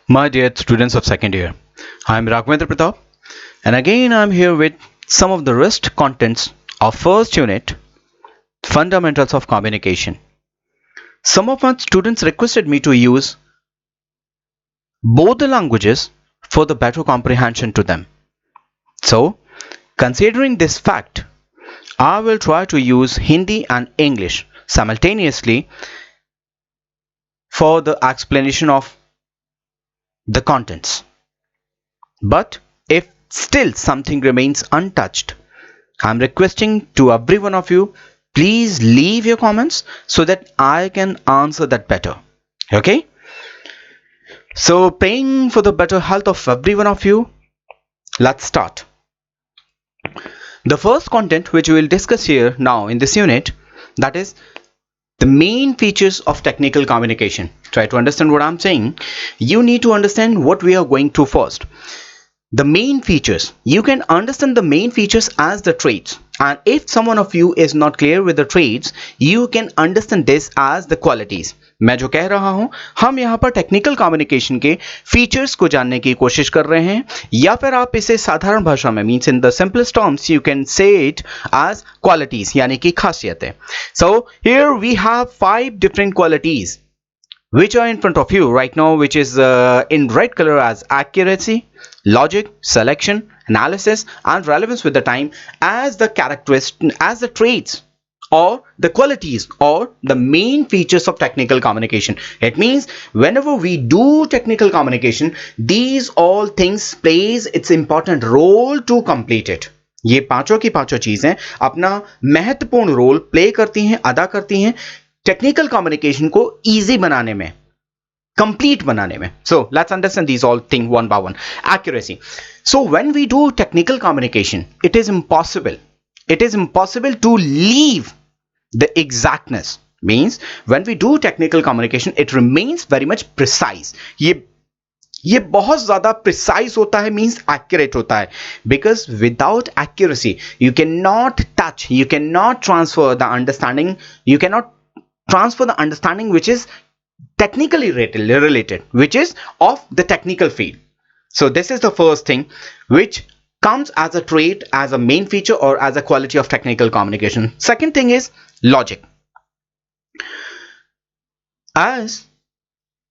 My dear students of second year, I am Pratap, and again I am here with some of the rest contents of first unit, Fundamentals of Communication. Some of my students requested me to use both the languages for the better comprehension to them. So, considering this fact, I will try to use Hindi and English simultaneously for the explanation of the contents. But if still something remains untouched, I'm requesting to every one of you, please leave your comments so that I can answer that better. Okay? So, praying for the better health of every one of you, let's start. The first content which we will discuss here now in this unit, that is the main features of technical communication. Try to understand what I'm saying. You need to understand what we are going through first. The main features, you can understand the main features as the traits, and if someone of you is not clear with the traits, you can understand this as the qualities. मैं जो कह रहा हूं, हम यहाँ पर technical communication के features को जानने की कोशिश कर रहे हैं, या फिर आप इसे साधारण भाषा में means in the simplest terms you can say it as qualities यानी कि खासियतें. So here we have 5 different qualities which are in front of you right now, which is in red color as accuracy, logic, selection, analysis, and relevance with the time as the characteristics, as the traits or the qualities or the main features of technical communication. It means whenever we do technical communication, these all things plays its important role to complete it. ये पांचों की पांचों चीजें अपना महत्वपूर्ण role play करती हैं, अदा करती हैं टेक्निकल कम्युनिकेशन को इजी बनाने में, complete banane mein. So let's understand these all things one by one. Accuracy. So when we do technical communication, it is impossible to leave the exactness. Means when we do technical communication, it remains very much precise. ये बहुत ज्यादा precise होता है, means accurate होता है, because without accuracy you cannot touch, you cannot transfer the understanding, you cannot transfer the understanding which is technically related, which is of the technical field. So this is the first thing which comes as a trait, as a main feature or as a quality of technical communication. Second thing is logic. As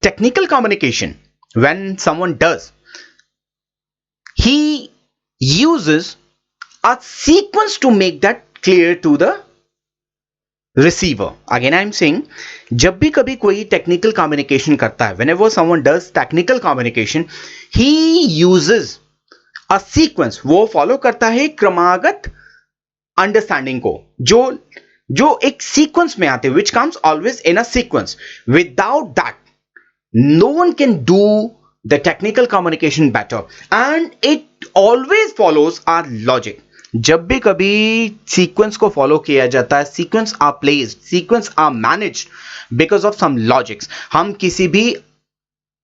technical communication, when someone does, he uses a sequence to make that clear to the receiver. Again I'm saying, जब भी कभी कोई technical communication करता है, whenever someone does technical communication, he uses a sequence. वो follow करता है क्रमागत अंडरस्टैंडिंग को, जो एक सीक्वेंस में आते हैं, which comes always in a sequence. Without that, no one can do the technical communication better, and it always follows our logic. जब भी कभी सीक्वेंस को फॉलो किया जाता है, sequence are placed, sequence are managed because of some logics. हम किसी भी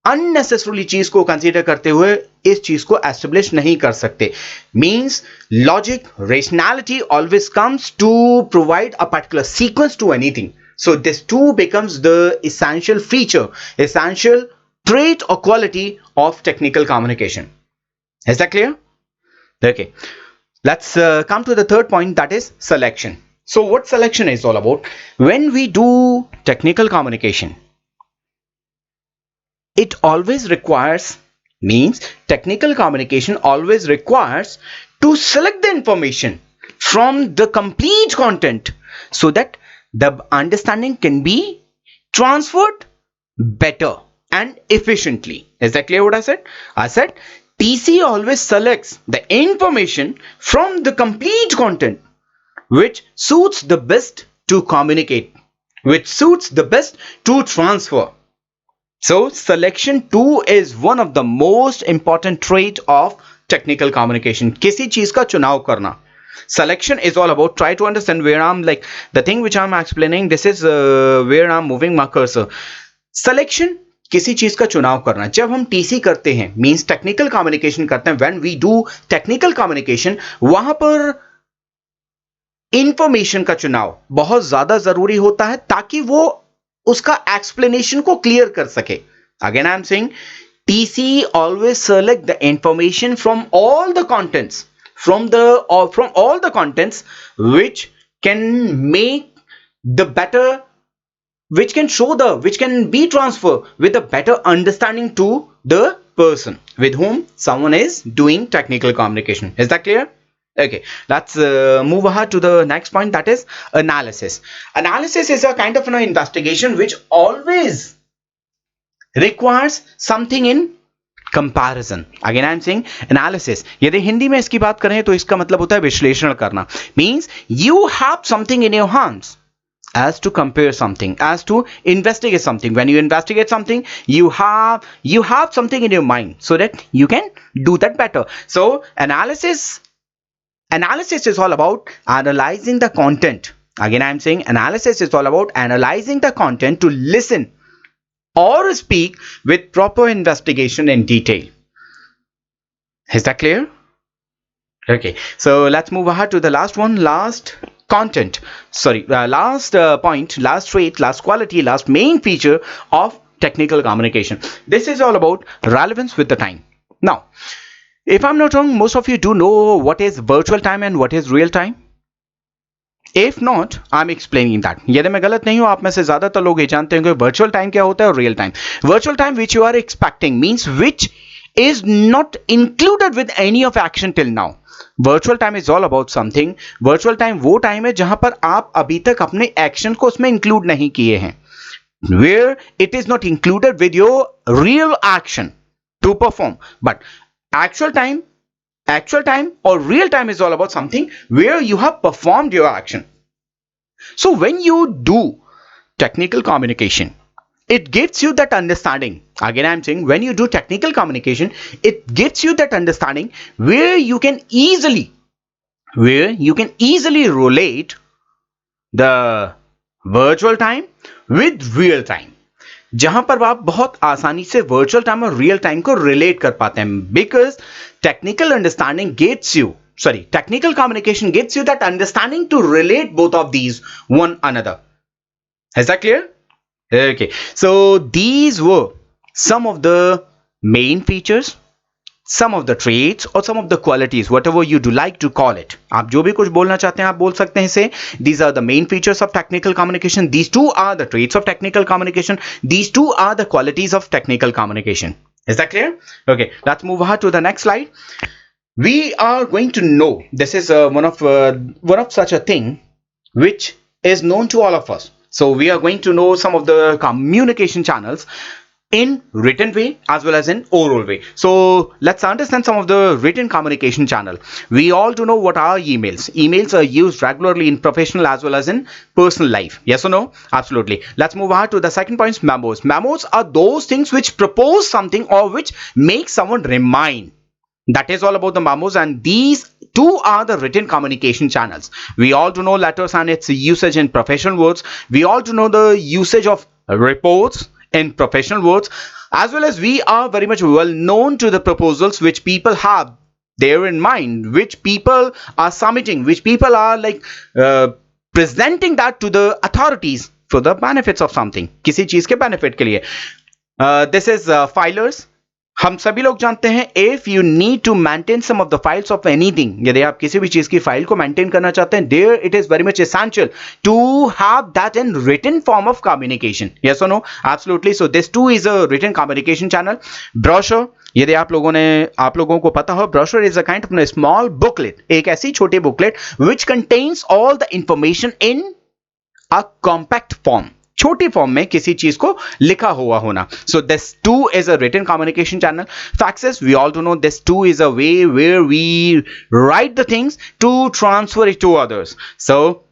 अननेसेसरी चीज को कंसीडर करते हुए इस चीज को एस्टेब्लिश नहीं कर सकते. Means logic, rationality always comes to provide a particular sequence to anything. So this too becomes the essential feature, essential trait or quality of technical communication. Is that clear? Okay. Let's come to the third point, that is selection. So what selection is all about? When we do technical communication, it always requires, means technical communication always requires to select the information from the complete content so that the understanding can be transferred better and efficiently. Is that clear what I said? I said TC always selects the information from the complete content which suits the best to communicate, which suits the best to transfer. So selection too is one of the most important trait of technical communication. किसी चीज का चुनाव करना. Selection is all about, try to understand where I'm like the thing which I'm explaining, this is where I'm moving my cursor. Selection, किसी चीज का चुनाव करना. जब हम टीसी करते हैं, मींस टेक्निकल कम्युनिकेशन करते हैं, when we do technical communication, वहां पर इंफॉर्मेशन का चुनाव बहुत ज्यादा जरूरी होता है ताकि वो उसका एक्सप्लेनेशन को क्लियर कर सके. Again I am saying, TC always select the information from all the contents, from all the contents which can make the better, which can be transferred with a better understanding to the person with whom someone is doing technical communication. Is that clear? Okay, let's move ahead to the next point, that is analysis. Analysis is a kind of an investigation which always requires something in comparison. Again I am saying analysis. यदि हिंदी में इसकी बात करें तो इसका मतलब होता है विश्लेषण करना. Means you have something in your hands as to compare something, as to investigate something. When you investigate something, you have something in your mind so that you can do that better. So analysis is all about analyzing the content. Again I am saying analysis is all about analyzing the content to listen or speak with proper investigation in detail. Is that clear? Okay, so let's move ahead to the last one. Last point, last trait, last quality, last main feature of technical communication. This is all about relevance with the time. Now, if I'm not wrong, most of you do know what is virtual time and what is real time. If not, I'm explaining that. यदि मैं गलत नहीं हूं, आप में से ज्यादातर लोग ये जानते होंगे virtual time क्या होता है और real time. Virtual time which you are expecting means which is not included with any of action till now. Virtual time is all about something. Virtual time वो time है जहां पर आप अभी तक अपने action को उसमें include नहीं किए हैं. Where it is not included with your real action to perform. But actual time or real time is all about something where you have performed your action. So when you do technical communication, it gives you that understanding. Again I'm saying when you do technical communication, it gives you that understanding where you can easily relate the virtual time with real time, जहां पर आप बहुत आसानी से virtual time और real time को relate कर पाते हैं. Because technical communication gives you that understanding to relate both of these one another. Is that clear? Okay, so these were some of the main features, some of the traits or some of the qualities, whatever you do like to call it. आप जो भी कुछ बोलना चाहते हैं आप बोल सकते हैं इसे. These are the main features of technical communication. These two are the traits of technical communication. These two are the qualities of technical communication. Is that clear? Okay, let's move ahead to the next slide. We are going to know, this is one of such a thing which is known to all of us. So we are going to know some of the communication channels in written way as well as in oral way. So let's understand some of the written communication channel. We all do know what are emails. Emails are used regularly in professional as well as in personal life. Yes or no? Absolutely. Let's move on to the second point, memos. Memos are those things which propose something or which make someone remind. That is all about the memos, and these two are the written communication channels. We all do know letters and its usage in professional words. We all do know the usage of reports in professional words, as well as we are very much well known to the proposals which people have there in mind, which people are submitting, which people are like presenting that to the authorities for the benefits of something. किसी चीज के benefit के लिए. This is filers. हम सभी लोग जानते हैं if you need to maintain some of the files of anything, यदि आप किसी भी चीज की फाइल को मेंटेन करना चाहते हैं, there it is very much essential to have that in written form of communication. Yes or no? Absolutely. So this too is a written communication channel. Brochure, यदि आप लोगों को पता हो, brochure is a kind of a small booklet, एक ऐसी छोटी booklet which contains all the information in a compact form. छोटी फॉर्म में किसी चीज को लिखा हुआ होना. So this too is a written communication channel. Faxes, we all do know this too is a way where we write the things to transfer it to others. So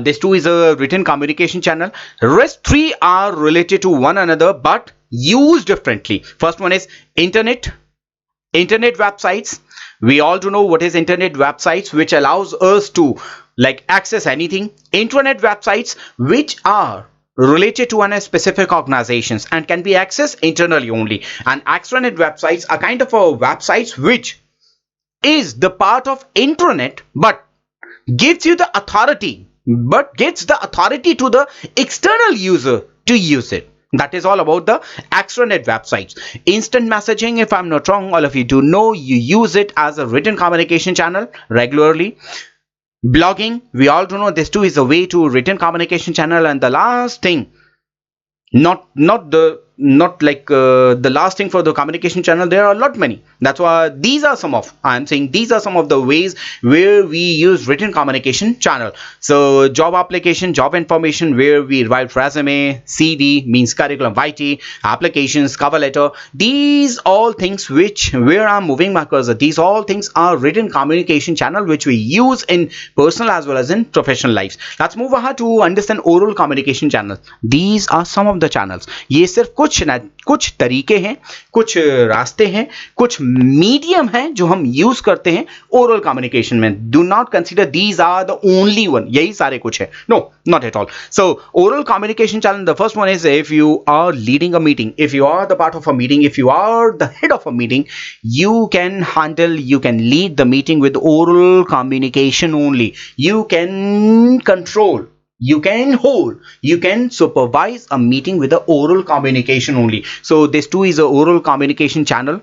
this too is a written communication channel. Rest three are related to one another but used differently. First one is internet websites. We all do know what is internet websites, which allows us to like access anything. Intranet websites, which are related to a specific organizations and can be accessed internally only. And extranet websites are kind of a websites which is the part of intranet but gives you the authority, to the external user to use it. That is all about the extranet websites. Instant messaging, if I'm not wrong, all of you do know, you use it as a written communication channel regularly. Blogging, we all do know this too is a way to written communication channel. And the last thing, not like the last thing for the communication channel, there are a lot many. That's why these are some of, I'm saying these are some of the ways where we use written communication channel. So job application, job information, where we write resume, CV means curriculum vitae, applications, cover letter, these all things which where I'm moving my cursor, these all things are written communication channel which we use in personal as well as in professional lives. Let's move ahead to understand oral communication channel. These are some of the channels. ये सिर्फ कुछ तरीके हैं, कुछ रास्ते हैं, कुछ medium हैं जो हम यूज करते हैं ओरल कम्युनिकेशन में. Do not consider these are the only one, यही सारे कुछ है. No, not at all. So oral communication channel, the first one is if you are leading a meeting, if you are the part of a meeting, if you are the head of a meeting, you can lead the meeting with oral communication only. You can control, you can hold, you can supervise a meeting with the oral communication only. So this too is a oral communication channel.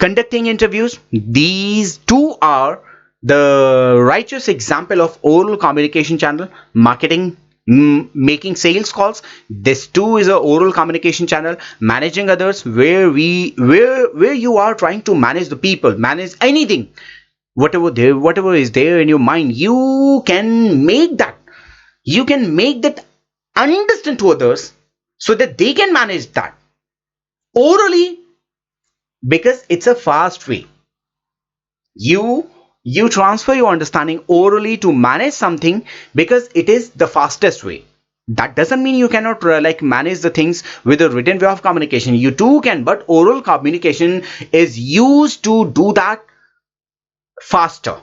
Conducting interviews, these two are the righteous example of oral communication channel. Marketing, making sales calls, this too is a oral communication channel. Managing others, where you are trying to manage the people, manage anything, whatever is there in your mind, you can make that understand to others so that they can manage that orally, because it's a fast way. You transfer your understanding orally to manage something because it is the fastest way. That doesn't mean you cannot like manage the things with a written way of communication. You too can, but oral communication is used to do that faster.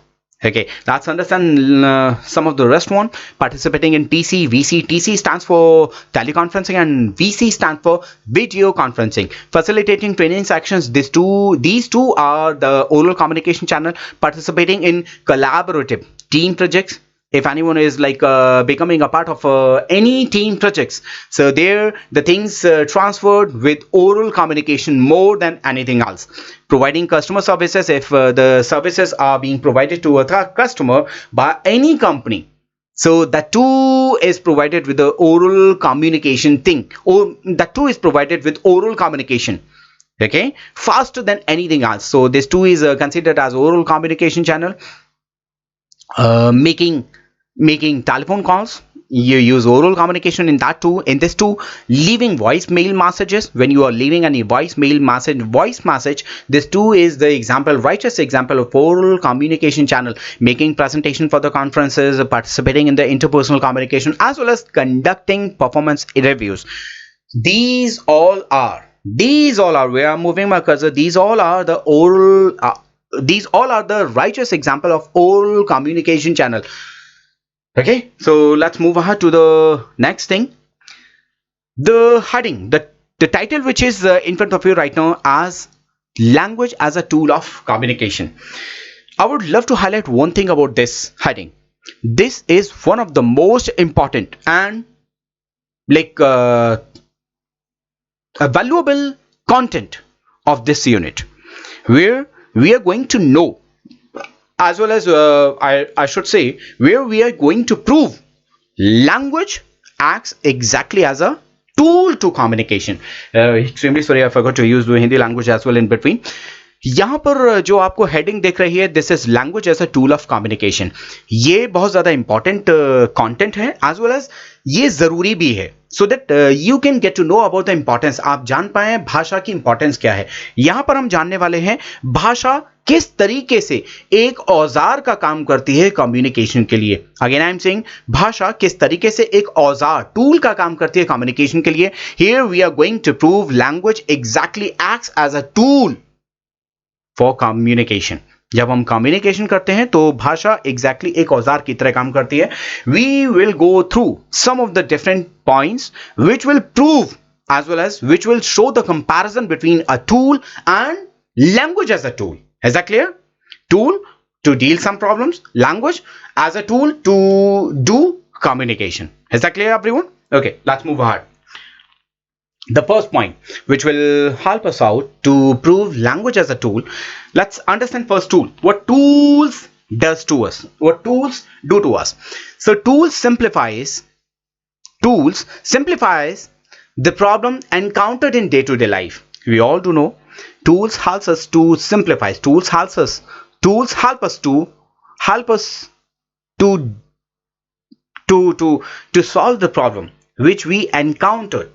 Okay, let's understand some of the rest one. Participating in TC, VC. TC stands for teleconferencing and VC stands for video conferencing. Facilitating training sections. These two are the oral communication channel. Participating in collaborative team projects. If anyone is like becoming a part of any team projects, so there the things transferred with oral communication more than anything else. Providing customer services, if the services are being provided to a customer by any company, so that too is provided with the oral communication thing, or that too is provided with oral communication. Okay, faster than anything else. So this too is considered as oral communication channel. Making telephone calls, you use oral communication in that too. In this too, leaving voicemail messages, when you are leaving any voice message, this too is the example, righteous example of oral communication channel. Making presentation for the conferences, participating in the interpersonal communication, as well as conducting performance reviews. These all are where I'm moving my cursor, these all are the righteous example of oral communication channel. Okay, so let's move ahead to the next thing. The heading, the title which is in front of you right now as language as a tool of communication. I would love to highlight one thing about this heading. This is one of the most important and like a valuable content of this unit, where we are going to know, as well as I should say, where we are going to prove language acts exactly as a tool to communication. Extremely sorry, I forgot to use the Hindi language as well in between. यहाँ पर जो आपको heading देख रही है, this is language as a tool of communication. ये बहुत ज्यादा इंपॉर्टेंट कंटेंट है, एज वेल एज ये जरूरी भी है, so that you can get to know about the importance. आप जान पाए भाषा की इंपॉर्टेंस क्या है. यहां पर हम जानने वाले हैं भाषा किस तरीके से एक औजार का काम करती है कम्युनिकेशन के लिए. अगेन आई एम सेइंग, भाषा किस तरीके से एक औजार, टूल का काम करती है कम्युनिकेशन के लिए. Here we are going to prove language exactly acts as a tool for communication. जब हम कम्युनिकेशन करते हैं तो भाषा एग्जैक्टली एक औजार की तरह काम करती है. We will go through some of the different points which will prove as well as which will show the comparison between a tool and language as a tool. Is that clear? Tool to deal some problems, language as a tool to do communication. Is that clear, everyone? Okay, let's move ahead. The first point which will help us out to prove language as a tool, let's understand first tool, what tools does to us, what tools do to us. So tools simplifies the problem encountered in day-to-day life. We all do know tools helps us to simplify, tools help us to to to solve the problem which we encountered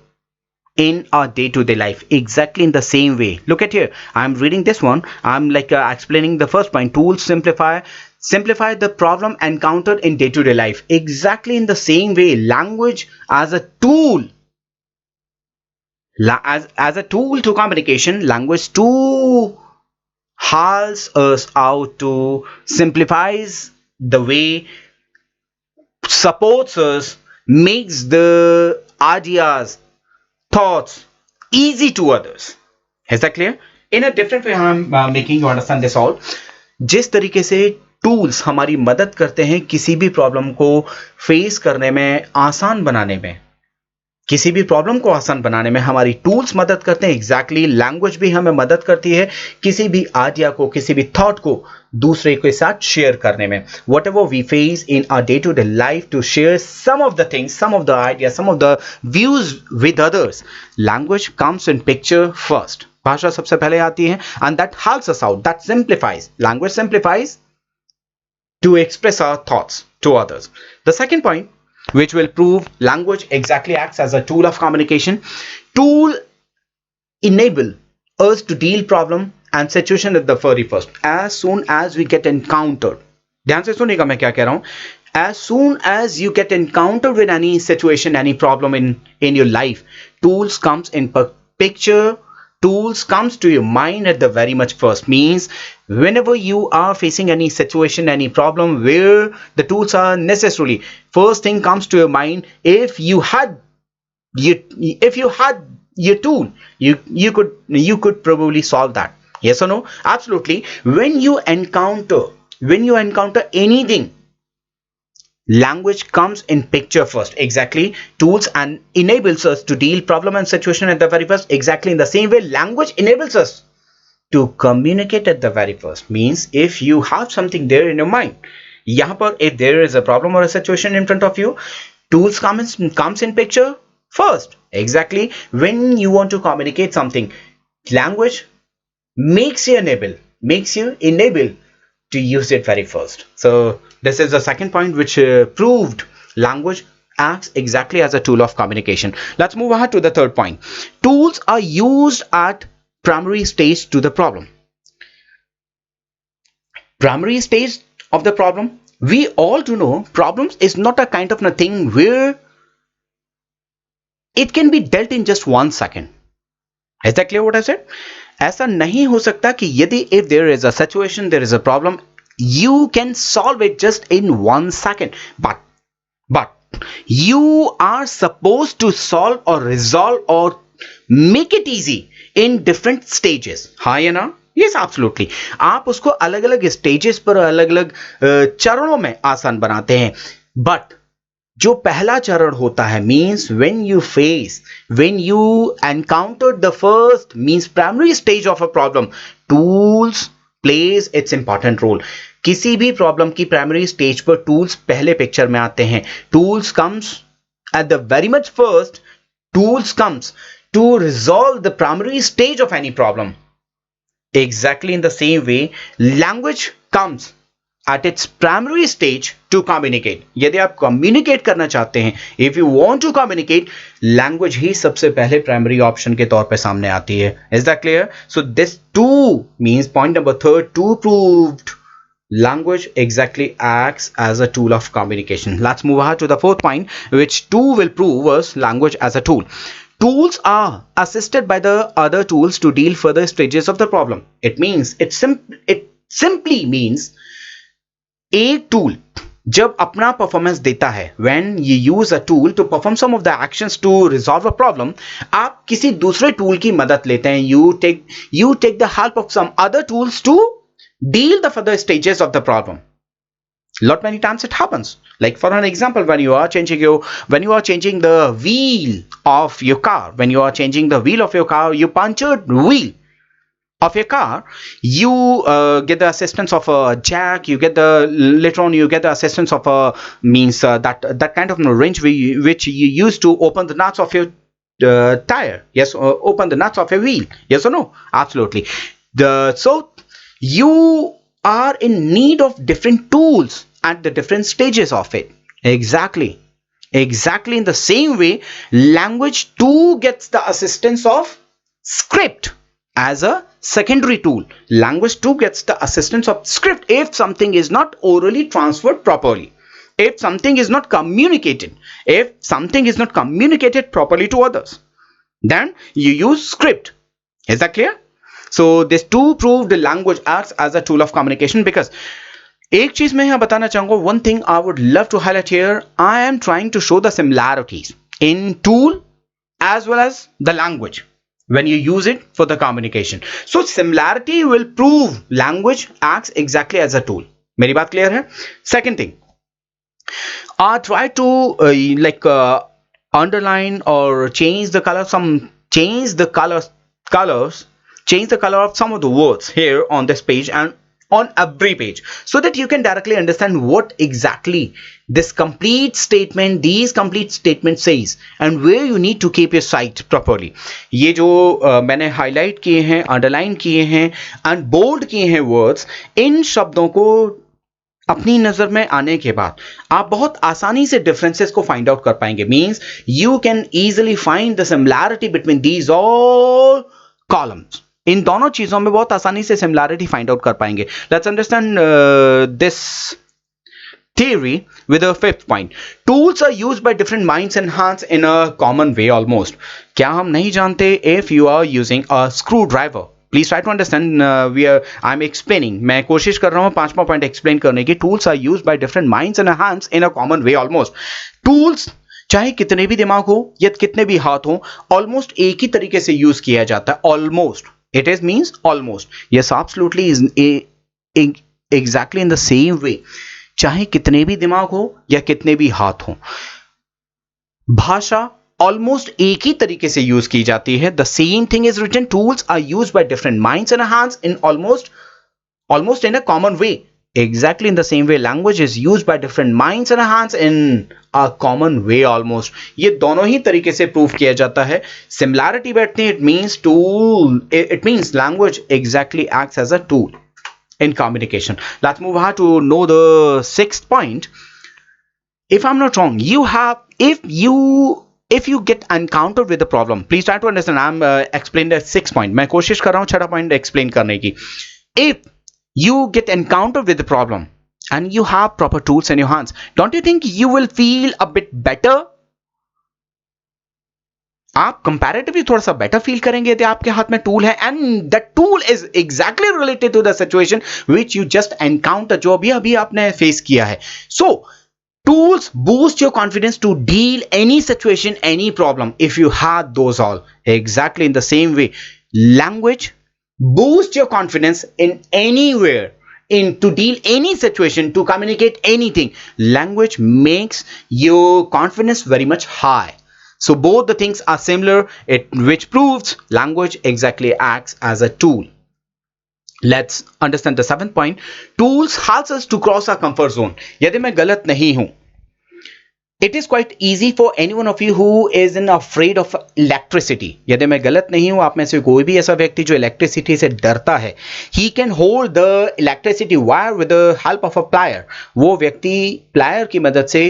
in our day-to-day life, exactly in the same way. Look at here, I'm reading this one, I'm like explaining the first point. Tools simplify the problem encountered in day-to-day life, exactly in the same way. Language as a tool, as a tool to communication, language too helps us out to simplifies the way, supports us, makes the ideas, thoughts easy to others. Is that clear? In a different way I'm making you understand this all. जिस तरीके से tools हमारी मदद करते हैं किसी भी problem को फेस करने में, आसान बनाने में, किसी भी प्रॉब्लम को आसान बनाने में हमारी टूल्स मदद करते हैं, एग्जैक्टली लैंग्वेज भी हमें मदद करती है किसी भी आइडिया को, किसी भी थॉट को दूसरे के साथ शेयर करने में. Whatever we face in our day to day life, to share some of the things, some of the idea, some of the views with others, language comes in picture first. भाषा सबसे पहले आती है and that helps us out, that simplifies, language simplifies to express our thoughts to others. The second point, which will prove language exactly acts as a tool of communication, tool enable us to deal problem and situation at the very first. As soon as we get encountered, ध्यान से सुनिएगा मैं क्या कह रहा हूं. As soon as you get encountered with any situation, any problem in your life, tools comes in picture, tools comes to your mind at the very much first. Means whenever you are facing any situation, any problem where the tools are necessarily, first thing comes to your mind. If you had your tool, you could probably solve that. Yes or no? Absolutely. When you encounter anything, language comes in picture first. Exactly. Tools and enables us to deal problem and situation at the very first. Exactly in the same way language enables us to communicate at the very first. Means if you have something there in your mind, यहाँ पर if there is a problem or a situation in front of you, tools comes in picture first. Exactly. When you want to communicate something, language makes you enable to use it very first. So this is the second point which proved language acts exactly as a tool of communication. Let's move ahead to the third point. Tools are used at primary stage to the problem. Primary stage of the problem, we all do know problems is not a kind of a thing where it can be dealt in just 1 second. Is that clear what I said? ऐसा नहीं हो सकता कि यदि if there is a situation, there is a problem, you can solve it just in 1 second. But you are supposed to solve or resolve or make it easy in different stages. हाँ या ना? Yes, absolutely. आप उसको अलग अलग stages पर, अलग अलग चरणों में आसान बनाते हैं. बट जो पहला चरण होता है, means when you encounter the first means primary stage of a problem, tools plays its important role. किसी भी प्रॉब्लम की प्राइमरी स्टेज पर टूल्स पहले पिक्चर में आते हैं. Tools comes at the very much first. Tools comes to resolve the primary stage of any problem. Exactly in the same way language comes at its primary stage to communicate. यदि आप communicate करना चाहते हैं, if you want to communicate, language ही सबसे पहले primary option के तौर पे सामने आती है. Is that clear? So this two means point number third, two proved language exactly acts as a tool of communication. Let's move ahead to the fourth point, which two will prove us language as a tool. Tools are assisted by the other tools to deal further stages of the problem. It simply means एक tool जब अपना performance देता है, when you use a tool to perform some of the actions to resolve a problem, आप किसी दूसरे tool की मदद लेते हैं. you take the help of some other tools to deal the further stages of the problem. Lot many times it happens. Like for an example, when you are changing the wheel of your car, when you are changing the wheel of your car, you punctured wheel of your car, you get the assistance of a jack, you get the later on you get the assistance of a means that kind of wrench which you use to open the nuts of your tire, yes, or open the nuts of a wheel, yes or no? Absolutely. The so you are in need of different tools at the different stages of it. Exactly in the same way, language too gets the assistance of script as a secondary tool. Language too gets the assistance of script if something is not orally transferred properly, if something is not communicated, if something is not communicated properly to others, then you use script. Is that clear? So this too proved the language acts as a tool of communication. Because एक चीज मैं यहाँ बताना चाहूंगा, one thing I would love to highlight here, I am trying to show the similarities in tool as well as the language when you use it for the communication. So similarity will prove language acts exactly as a tool. मेरी बात clear है? Second thing, I try to underline or change the color, change the color of some of the words here on this page and on every page, so that you can directly understand what exactly these complete statement says and where you need to keep your sight properly. ये जो मैंने highlight किए हैं, underline किए हैं and bold किए हैं words, इन शब्दों को अपनी नजर में आने के बाद आप बहुत आसानी से डिफरेंसेस को फाइंड आउट कर पाएंगे. Means you can easily find the similarity between these all columns. इन दोनों चीजों में बहुत आसानी से सिमिलैरिटी फाइंड आउट कर पाएंगे. Let's understand this theory with a fifth point. Tools are used by different minds and hands in a common way almost. क्या हम नहीं जानते? If you are using a screwdriver, please try to understand. I am explaining, मैं कोशिश कर रहा हूँ पांचवा पॉइंट एक्सप्लेन करने की. Tools are used by different minds and hands in a common way almost. Tools चाहे कितने भी दिमाग हो या कितने भी हाथ हो, ऑलमोस्ट एक ही तरीके से यूज किया जाता है. Almost, it is means almost. Yes, absolutely is exactly in the same way. चाहे कितने भी दिमाग हो या कितने भी हाथ हो, भाषा ऑलमोस्ट एक ही तरीके से यूज की जाती है. The same thing is written. Tools are used by different minds and hands in almost in a common way. Exactly in the same way, language is used by different minds and hands in a common way almost. ये दोनों ही तरीके से prove किया जाता है. Similarity बैठती है, it means tool. It means language exactly acts as a tool in communication. Let's move on to know the sixth point. If I'm not wrong, if you get encountered with a problem, please try to understand. I'm explained the sixth point. मैं कोशिश कर रहा हूँ छठा point explain करने की. If you get encountered with the problem and you have proper tools in your hands, don't you think you will feel a bit better? आप comparatively थोड़ा सा बेटर फील करेंगे यदि आपके हाथ में टूल है and that tool is exactly related to the situation which you just encounter, जो अभी अभी आपने फेस किया है. सो tools boost your confidence to deal any situation, any problem if you had those all. Exactly in the same way, language boost your confidence in anywhere, in to deal any situation, to communicate anything. Language makes your confidence very much high. So both the things are similar, which proves language exactly acts as a tool. Let's understand the seventh point. Tools helps us to cross our comfort zone. यदि मैं गलत नहीं हूं, it is quite easy for any one of you who is afraid of electricity. यदि मैं गलत नहीं हूं, आप में से कोई भी ऐसा व्यक्ति जो इलेक्ट्रिसिटी से डरता है, he can hold the electricity wire with the help of a plier. वो व्यक्ति प्लायर की मदद से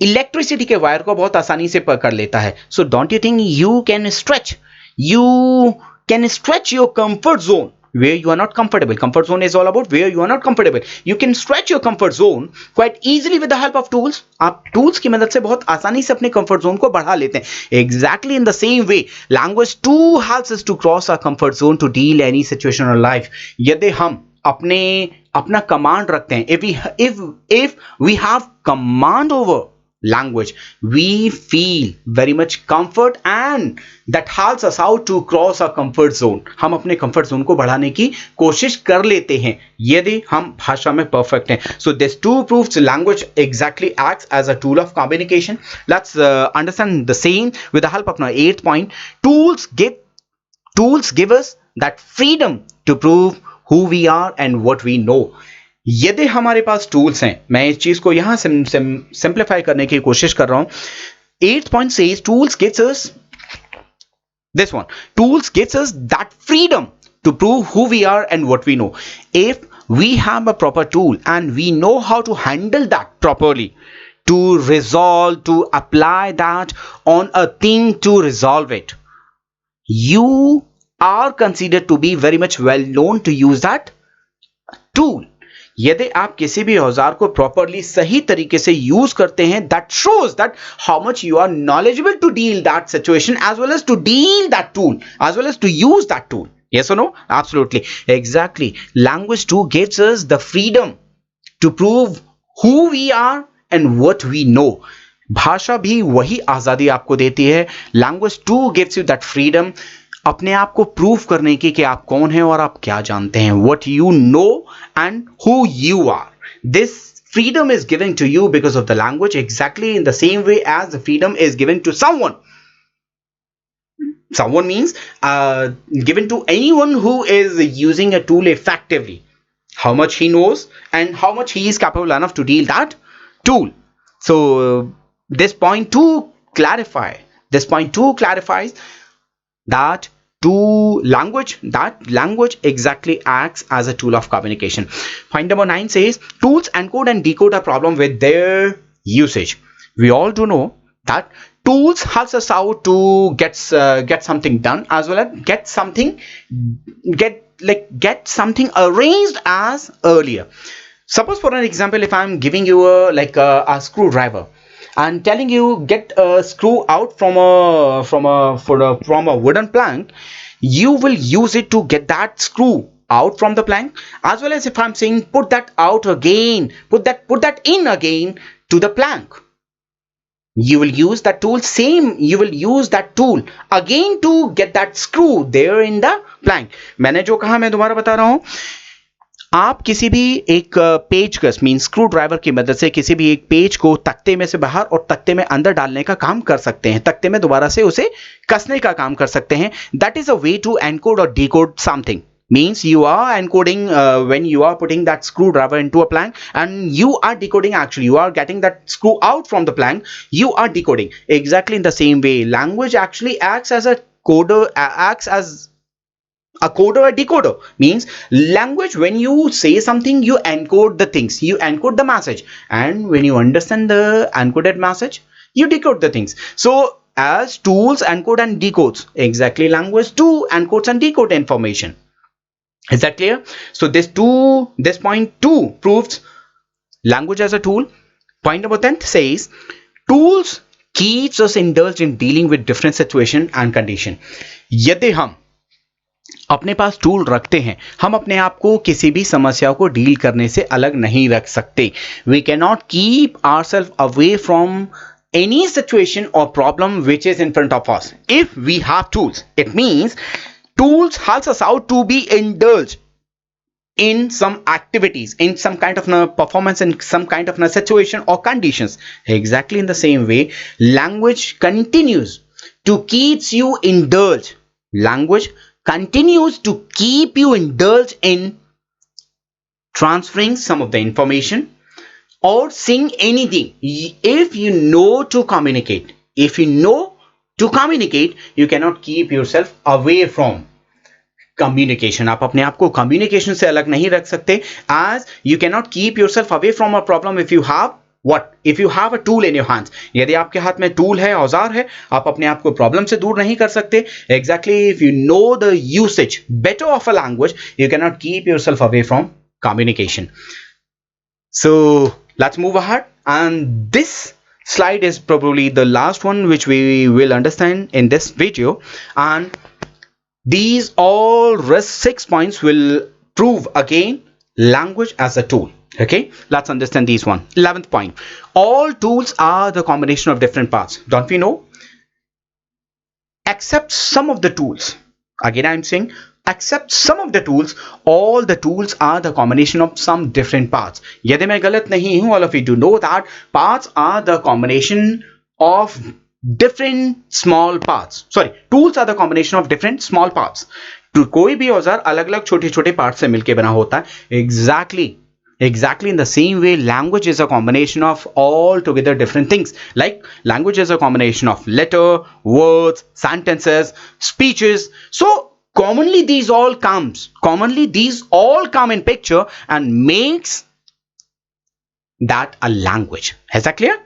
इलेक्ट्रिसिटी के वायर को बहुत आसानी से पकड़ लेता है. So don't you think you can stretch your comfort zone where you are not comfortable? Comfort zone is all about where you are not comfortable. You can stretch your comfort zone quite easily with the help of tools. आप tools की मदद से बहुत आसानी से अपने comfort zone को बढ़ा लेते हैं. Exactly in the same way, language too helps us to cross our comfort zone to deal any situation in life. यदि हम अपना कमांड रखते हैं, if we have command over language, we feel very much comfort and that helps us out to cross our comfort zone. हम अपने comfort zone को बढ़ाने की कोशिश कर लेते हैं यदि हम भाषा में perfect हैं. So this too proves language exactly acts as a tool of communication. Let's understand the same with the help of my 8th point. Tools give us that freedom to prove who we are and what we know. यदि हमारे पास tools हैं, मैं इस चीज को यहां simplify करने की कोशिश कर रहा हूं. 8th point says tools gives us this one. Tools gives us that freedom to prove who we are and what we know. If we have a proper tool and we know how to handle that properly, to resolve, to apply that on a thing, to resolve it, you are considered to be very much well known to use that tool. यदि आप किसी भी औजार को properly सही तरीके से use करते हैं, that shows that how much you are knowledgeable to deal that situation as well as to deal that tool as well as to use that tool. Yes or no? Absolutely. Exactly. Language too gives us the freedom to prove who we are and what we know. भाषा भी वही आजादी आपको देती है. Language too gives you that freedom अपने आप को प्रूव करने की कि आप कौन हैं और आप क्या जानते हैं. What you know and who you are. This freedom is given to you because of the language, exactly in the same way as the freedom is given to someone. Someone means given to anyone who is using a tool effectively. How much he knows and how much he is capable enough to deal that tool. So this point too clarifies that language exactly acts as a tool of communication. Point number 9 says tools encode and decode a problem with their usage. We all do know that tools helps us out to get something done as well as get something arranged as earlier. Suppose for an example, if I'm giving you a screwdriver and telling you get a screw out from a wooden plank, you will use it to get that screw out from the plank. As well as if I'm saying put that out again, put that in again to the plank, you will use that tool. You will use that tool again to get that screw there in the plank. मैंने जो कहा मैं दोबारा बता रहा हूं. आप किसी भी एक पेचकस मीन स्क्रू ड्राइवर की मदद से किसी भी एक पेज को तख्ते में से बाहर और तख्ते में अंदर डालने का काम कर सकते हैं. तख्ते में दोबारा से उसे कसने का काम कर सकते हैं. That is a way to encode और decode something. Means you are encoding when you are putting that screwdriver into a plank, and you are decoding. Actually, you are getting that screw out from the plank. You are decoding. Exactly in the same way, language actually acts as a coder, a coder or decoder. Means language, when you say something, you encode the things, you encode the message, and when you understand the encoded message, you decode the things. So as tools encode and decodes, exactly language too encodes and decode information. Is that clear? So this point 2 proves language as a tool. Point number 10 says tools keeps us indulged in dealing with different situation and condition. यदि हम अपने पास tool रखते हैं, हम अपने आप को किसी भी समस्या को डील करने से अलग नहीं रख सकते. We cannot keep ourselves away from any situation or problem which is in front of us. If we have tools, it means tools helps us out to be indulged in some activities, in some kind of performance, in some kind of situation or conditions. Exactly in the same way, language continues to keeps you indulged. Language continues to keep you indulged in transferring some of the information or saying anything. If you know to communicate, you cannot keep yourself away from communication. आप अपने आप को communication से अलग नहीं रख सकते. As you cannot keep yourself away from a problem if you have if you have a tool in your hands. यदि आपके हाथ में टूल है, औजार है, आप अपने आप को प्रॉब्लम से दूर नहीं कर सकते. Exactly, if you know the usage better of a language, you cannot keep yourself away from communication. So let's move ahead, and this slide is probably the last one which we will understand in this video, and these all rest 6 points will prove again language as a tool. Okay, let's understand these one. 11th point. All tools are the combination of different parts. Don't we know? Except some of the tools. Again, I'm saying, except some of the tools, all the tools are the combination of some different parts. यदि मैं गलत नहीं हूं, all of you do know that parts are the combination of different small parts. Sorry, tools are the combination of different small parts. तो कोई भी औजार अलग अलग छोटे छोटे पार्ट से मिलकर बना होता है. Exactly in the same way, language is a combination of altogether different things. Like language is a combination of letter, words, sentences, speeches. So commonly these all come in picture and makes that a language. Is that clear?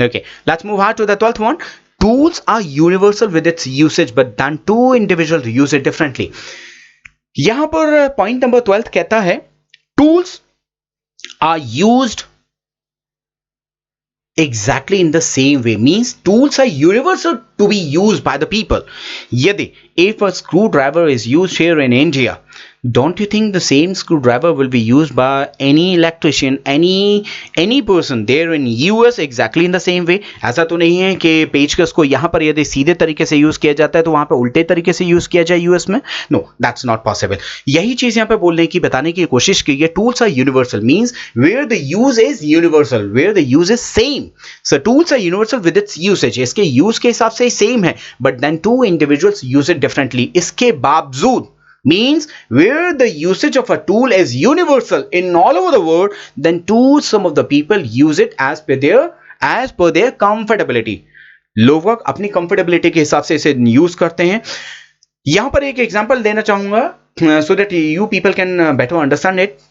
Okay, let's move on to the 12th one. Tools are universal with its usage, but then two individuals use it differently. यहां पर point number 12 कहता है tools are used exactly in the same way, means tools are universal to be used by the people. Yadi, if a screwdriver is used here in India, don't you think the same screwdriver will be used by any electrician, any person there in US exactly in the same way? ऐसा तो नहीं है कि पेचकस को यहाँ पर यदि सीधे तरीके से यूज किया जाता है तो वहां पर उल्टे तरीके से यूज किया जाए यूएस में. No, that's not possible. यही चीज यहाँ पे बोलने की बताने की कोशिश की है. Tools are universal means where the use is universal, where the use is same. So tools are universal with its usage, इसके यूज के हिसाब से सेम है, but then two individuals use it differently. इसके बावजूद means where the usage of a tool is universal in all over the world, then too some of the people use it as per their comfortability. लोग अपनी comfortability के हिसाब से इसे use करते हैं. यहां पर एक एग्जांपल देना चाहूंगा so that you people can better understand it.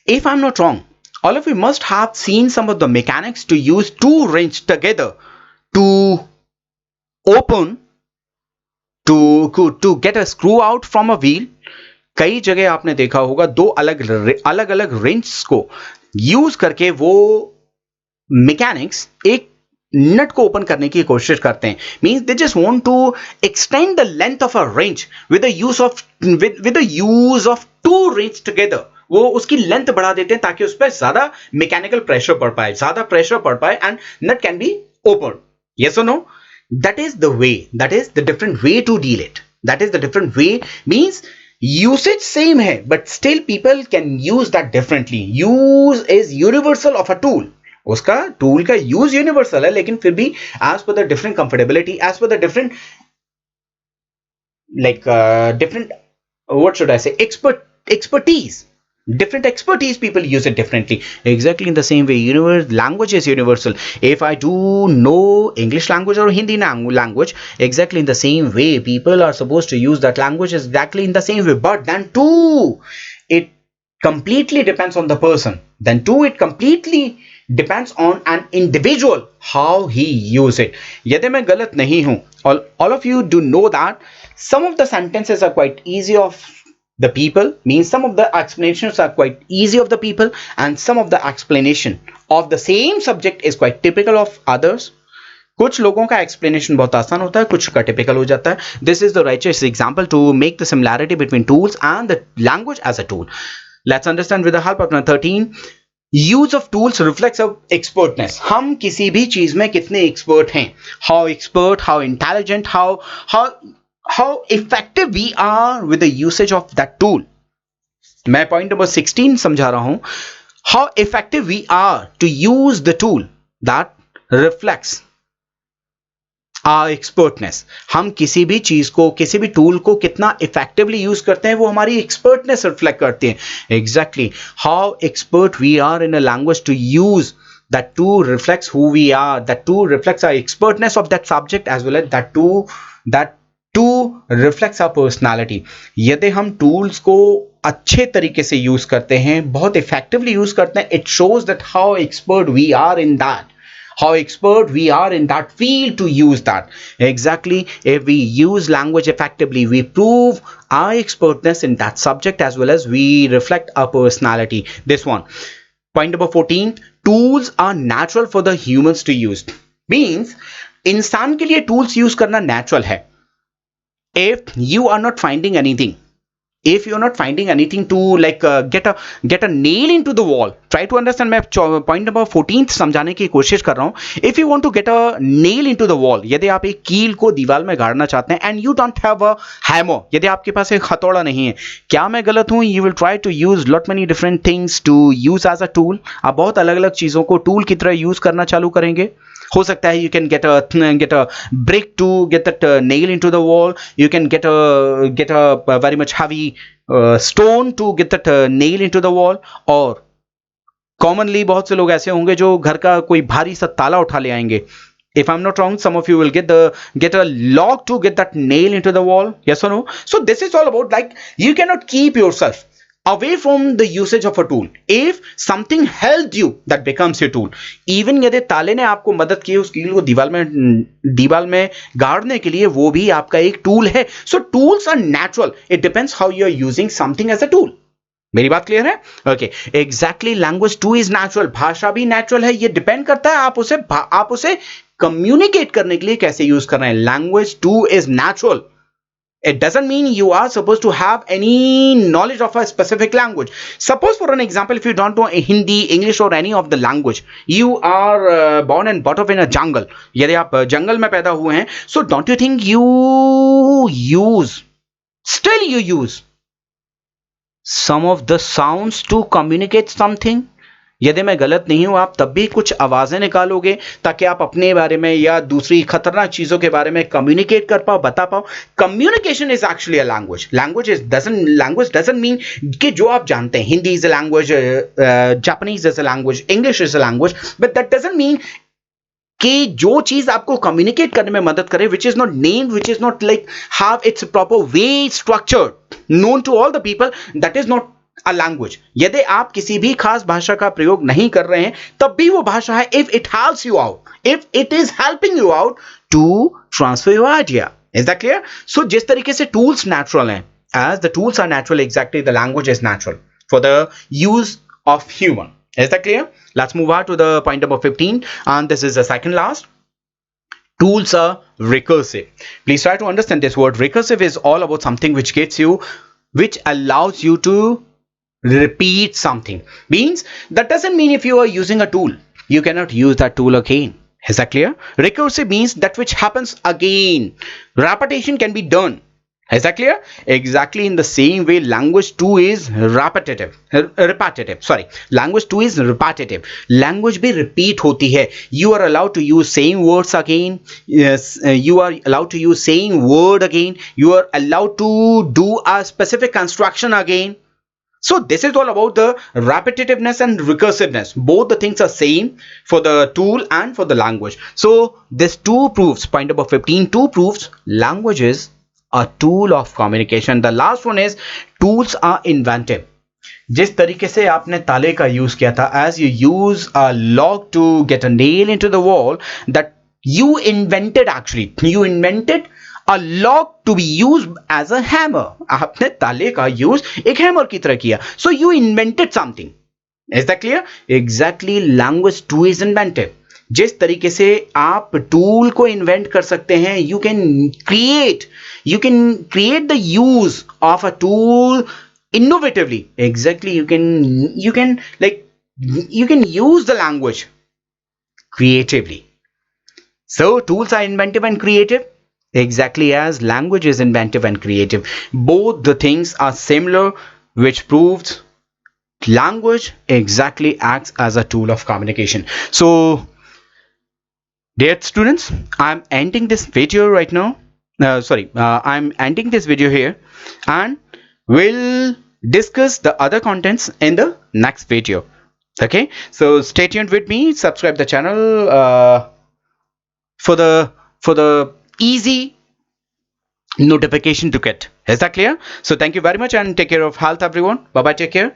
If I'm not wrong, all of you must have seen some of the mechanics to use two wrenches together to open to get a screw out from a wheel. कई जगह आपने देखा होगा दो अलग अलग wrench को use करके वो मैकेनिक्स एक नट को ओपन करने की कोशिश करते हैं. Means they just want to extend the length of a wrench with the use of two wrench together. वो उसकी लेंथ बढ़ा देते हैं ताकि उस पर ज्यादा मैकेनिकल प्रेशर पड़ पाए and nut can be open. Yes और no? That is the different way to deal it. That is the different way, means usage same hai, but still people can use that differently. Use is universal of a tool. उसका tool का use universal है, लेकिन फिर भी as per the different comfortability, as per the different different, what should I say, expertise. Different expertise, people use it differently. Exactly in the same way, language is universal. If I do know English language or Hindi language, exactly in the same way people are supposed to use that language exactly in the same way. But then too, it completely depends on the person. Then too, it completely depends on an individual how he use it. यदि मैं गलत नहीं हूं, all of you do know that some of the sentences are quite easy of the people, means some of the explanations are quite easy of the people, and some of the explanation of the same subject is quite typical of others. कुछ लोगों का explanation बहुत आसान होता है, कुछ का typical हो जाता है. This is the righteous example to make the similarity between tools and the language as a tool. Let's understand with the help of number 13. Use of tools reflects of expertness. हम किसी भी चीज में कितने expert हैं, how expert, how intelligent, how effective we are with the usage of that tool. मैं point number 16 समझा रहा हूं. How effective we are to use the tool, that reflects our expertness. हम किसी भी चीज को, किसी भी टूल को कितना इफेक्टिवली यूज करते हैं वो हमारी एक्सपर्टनेस रिफ्लेक्ट करती है. Exactly how expert we are in a language to use, that too reflects who we are, that too reflects our expertness of that subject, as well as that too reflects our personality. यदि हम tools को अच्छे तरीके से use करते हैं, बहुत effectively use करते हैं, it shows that how expert we are in that, how expert we are in that field to use that. Exactly, if we use language effectively, we prove our expertness in that subject, as well as we reflect our personality. This one, point number 14. Tools are natural for the humans to use, means इंसान के लिए tools use करना natural है. If you are not finding anything, if you're not finding anything to like get a nail into the wall, try to understand. मैं point number 14 समझाने की कोशिश कर रहा हूं. If you want to get a nail into the wall, यदि आप एक कील को दीवार में गाड़ना चाहते हैं, and you don't have a hammer, यदि आपके पास एक हथौड़ा नहीं है, क्या मैं गलत हूं? You will try to use lot many different things to use as a tool. आप बहुत अलग अलग चीजों को टूल की तरह यूज करना चालू करेंगे. हो सकता है you can get a brick to get that nail into the wall. You can get a very much heavy stone to get that nail into the wall. और commonly बहुत से लोग ऐसे होंगे जो घर का कोई भारी सा ताला उठा ले आएंगे. If I'm not wrong, some of you will get a log to get that nail into the wall. Yes or no? So this is all about, like, you cannot keep yourself away from the usage of a tool. If something helped you, that becomes your tool. Even यदि ताले ने आपको मदद की उस कील को दीवार में गाड़ने के लिए, वो भी आपका एक टूल है. So tools are natural. It depends how you are using something as a tool. मेरी बात क्लियर है? Okay, exactly. Language two is natural. भाषा भी नेचुरल है. ये डिपेंड करता है आप उसे कम्युनिकेट करने के लिए कैसे यूज कर रहे हैं. Language two is natural. It doesn't mean you are supposed to have any knowledge of a specific language. Suppose, for an example, if you don't know Hindi, English or any of the language, you are born and brought up in a jungle. यदि आप जंगल में पैदा हुए हैं, so don't you think still you use some of the sounds to communicate something? यदि मैं गलत नहीं हूं, आप तब भी कुछ आवाजें निकालोगे ताकि आप अपने बारे में या दूसरी खतरनाक चीजों के बारे में कम्युनिकेट कर पाओ, बता पाओ. Communication is actually a language. Language doesn't mean कि जो आप जानते हैं, Hindi is a language, Japanese is a language, English is a language, but that doesn't mean कि जो चीज आपको कम्युनिकेट करने में मदद करे, which is not named, which is not like have its proper way structured known to all the people, that is not a language. यदि आप किसी भी खास भाषा का प्रयोग नहीं कर रहे हैं, तब भी वो भाषा है. If it helps you out, if it is helping you out to transfer your idea. Is that clear? So जिस तरीके से टूल्स नेचुरल हैं, as the tools are natural, exactly the language is natural for the use of human. Is that clear? Let's move on to the point number 15, and this is the second last. Tools are recursive. Please try to understand this word. Recursive is all about something which allows you to repeat something. Means that doesn't mean if you are using a tool, you cannot use that tool again. Is that clear? Recursive means that which happens again. Repetition can be done. Is that clear? Exactly in the same way, language 2 is repetitive. Sorry, language 2 is repetitive. Language भी repeat होती है. You are allowed to use same words again. Yes, you are allowed to use same word again. You are allowed to do a specific construction again. So this is all about the repetitiveness and recursiveness. Both the things are same for the tool and for the language. So this 2 proves, point number 15, 2 proves language is a tool of communication. The last one is tools are inventive. जिस तरीके से आपने ताले का use किया था, as you use a log to get a nail into the wall, that you invented a log to be used as a hammer. आपने ताले का यूज एक हैमर की तरह किया. So you invented something. Is that clear? Exactly, language 2 is inventive. जिस तरीके से आप टूल को इन्वेंट कर सकते हैं, you can create the use of a tool innovatively. Exactly, you can use the language creatively. So tools are inventive and creative, exactly as language is inventive and creative. Both the things are similar, which proves language exactly acts as a tool of communication. So dear students, I'm ending this video right now. I'm ending this video here, and we'll discuss the other contents in the next video. Okay, so stay tuned with me. Subscribe the channel for the easy notification to get. Is that clear? So thank you very much and take care of health, everyone. Bye bye, take care.